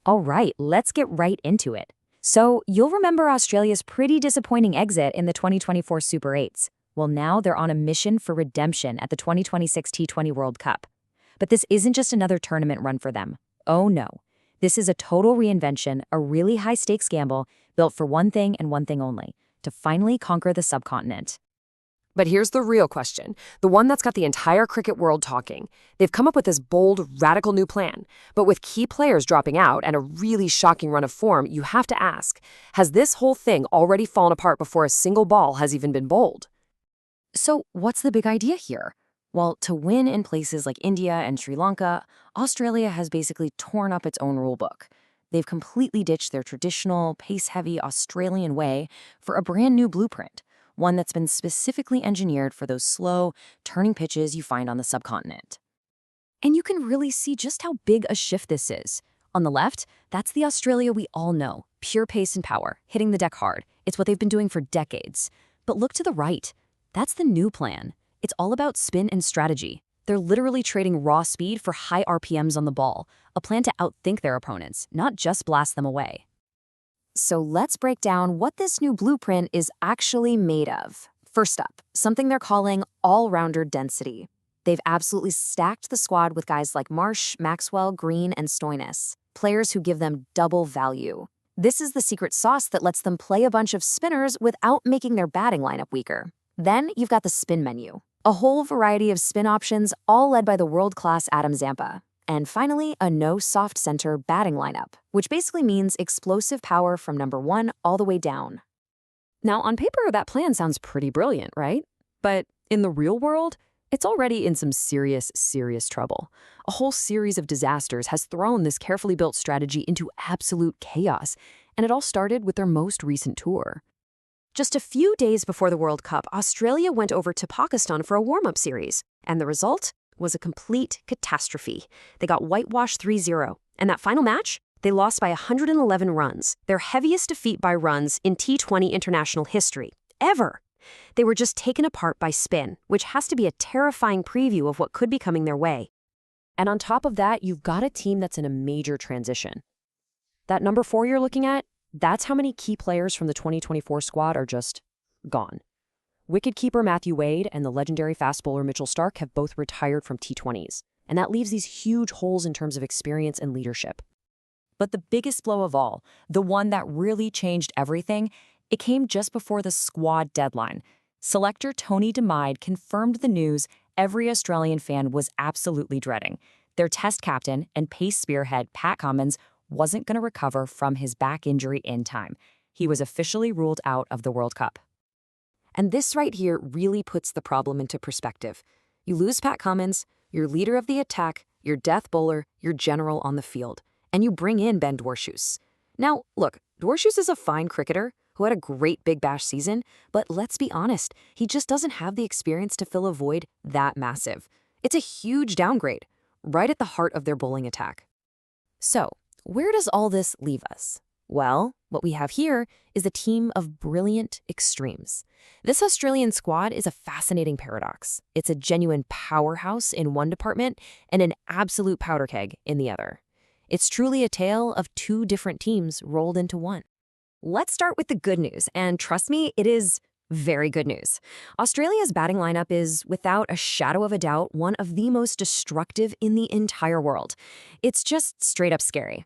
All right, let's get right into it. So, you'll remember Australia's pretty disappointing exit in the 2024 Super 8s. Well, now they're on a mission for redemption at the 2026 T20 World Cup. But this isn't just another tournament run for them. Oh no. This is a total reinvention, a really high-stakes gamble built for one thing and one thing only, to finally conquer the subcontinent. But here's the real question, the one that's got the entire cricket world talking. They've come up with this bold, radical new plan. But with key players dropping out and a really shocking run of form, you have to ask, has this whole thing already fallen apart before a single ball has even been bowled? So, what's the big idea here? Well, to win in places like India and Sri Lanka, Australia has basically torn up its own rulebook. They've completely ditched their traditional, pace-heavy Australian way for a brand new blueprint, one that's been specifically engineered for those slow, turning pitches you find on the subcontinent. And you can really see just how big a shift this is. On the left, that's the Australia we all know, pure pace and power, hitting the deck hard. It's what they've been doing for decades. But look to the right. That's the new plan. It's all about spin and strategy. They're literally trading raw speed for high RPMs on the ball, a plan to outthink their opponents, not just blast them away. So let's break down what this new blueprint is actually made of. First up, something they're calling all-rounder density. They've absolutely stacked the squad with guys like Marsh, Maxwell, Green, and Stoinis, players who give them double value. This is the secret sauce that lets them play a bunch of spinners without making their batting lineup weaker. Then you've got the spin menu, a whole variety of spin options, all led by the world-class Adam Zampa. And finally, a no soft center batting lineup, which basically means explosive power from number 1 all the way down. Now, on paper, that plan sounds pretty brilliant, right? But in the real world, it's already in some serious trouble. A whole series of disasters has thrown this carefully built strategy into absolute chaos, and it all started with their most recent tour. Just a few days before the World Cup, Australia went over to Pakistan for a warm-up series, and the result was a complete catastrophe. They got whitewashed 3-0, and that final match, they lost by 111 runs, their heaviest defeat by runs in T20 international history, ever. They were just taken apart by spin, which has to be a terrifying preview of what could be coming their way. And on top of that, you've got a team that's in a major transition. That number 4 you're looking at, that's how many key players from the 2024 squad are just gone. Wicketkeeper Matthew Wade and the legendary fast bowler Mitchell Starc have both retired from T20s, and that leaves these huge holes in terms of experience and leadership. But the biggest blow of all, the one that really changed everything, it came just before the squad deadline. Selector Tony DeMide confirmed the news every Australian fan was absolutely dreading. Their test captain and pace spearhead Pat Cummins wasn't going to recover from his back injury in time. He was officially ruled out of the World Cup. And this right here really puts the problem into perspective. You lose Pat Cummins, your leader of the attack, your death bowler, your general on the field, and you bring in Ben Dwarshuis. Now, look, Dwarshuis is a fine cricketer who had a great Big Bash season, but let's be honest, he just doesn't have the experience to fill a void that massive. It's a huge downgrade, right at the heart of their bowling attack. So, where does all this leave us? Well, what we have here is a team of brilliant extremes. This Australian squad is a fascinating paradox. It's a genuine powerhouse in one department and an absolute powder keg in the other. It's truly a tale of two different teams rolled into one. Let's start with the good news, and trust me, it is very good news. Australia's batting lineup is, without a shadow of a doubt, one of the most destructive in the entire world. It's just straight up scary.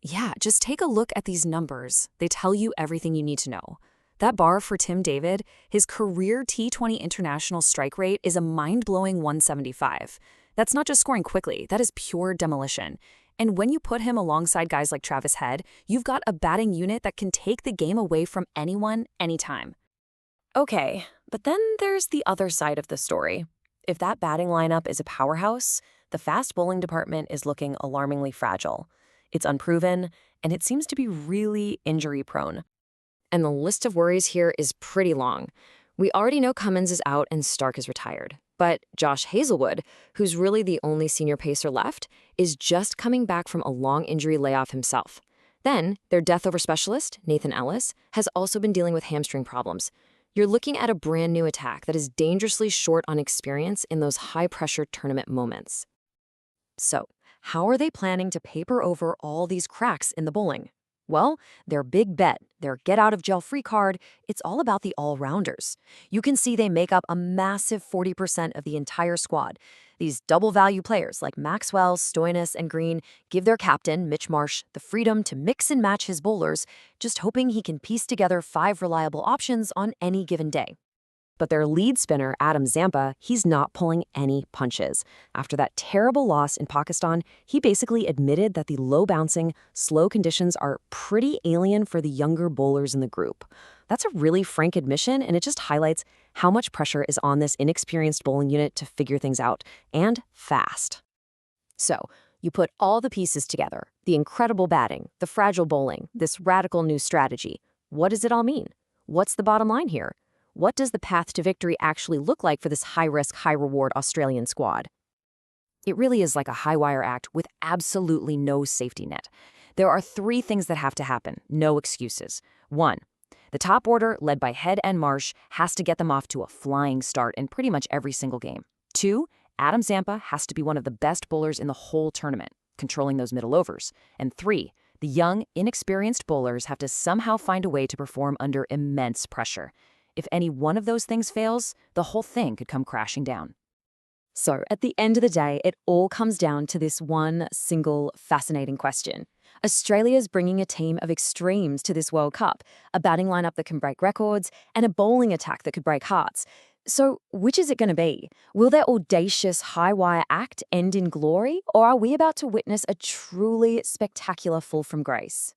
Yeah, just take a look at these numbers. They tell you everything you need to know. That bar for Tim David, his career T20 international strike rate is a mind-blowing 175. That's not just scoring quickly, that is pure demolition. And when you put him alongside guys like Travis Head, you've got a batting unit that can take the game away from anyone, anytime. Okay, but then there's the other side of the story. If that batting lineup is a powerhouse, the fast bowling department is looking alarmingly fragile. It's unproven, and it seems to be really injury-prone. And the list of worries here is pretty long. We already know Cummins is out and Starc is retired. But Josh Hazelwood, who's really the only senior pacer left, is just coming back from a long injury layoff himself. Then, their death over specialist, Nathan Ellis, has also been dealing with hamstring problems. You're looking at a brand new attack that is dangerously short on experience in those high-pressure tournament moments. So, How are they planning to paper over all these cracks in the bowling? Well, their big bet, their get out of jail free card, it's all about the all rounders. You can see they make up a massive 40% of the entire squad. These double value players like Maxwell, Stoinis, and Green give their captain, Mitch Marsh, the freedom to mix and match his bowlers, just hoping he can piece together 5 reliable options on any given day. But their lead spinner, Adam Zampa, he's not pulling any punches. After that terrible loss in Pakistan, he basically admitted that the low-bouncing, slow conditions are pretty alien for the younger bowlers in the group. That's a really frank admission, and it just highlights how much pressure is on this inexperienced bowling unit to figure things out, and fast. So, you put all the pieces together, the incredible batting, the fragile bowling, this radical new strategy. What does it all mean? What's the bottom line here? What does the path to victory actually look like for this high-risk, high-reward Australian squad? It really is like a high-wire act with absolutely no safety net. There are 3 things that have to happen, no excuses. 1, the top order, led by Head and Marsh, has to get them off to a flying start in pretty much every single game. 2, Adam Zampa has to be one of the best bowlers in the whole tournament, controlling those middle overs. And 3, the young, inexperienced bowlers have to somehow find a way to perform under immense pressure. If any one of those things fails, the whole thing could come crashing down. So, at the end of the day, it all comes down to this one single fascinating question. Australia's bringing a team of extremes to this World Cup, a batting lineup that can break records, and a bowling attack that could break hearts. So, which is it going to be? Will their audacious high-wire act end in glory, or are we about to witness a truly spectacular fall from grace?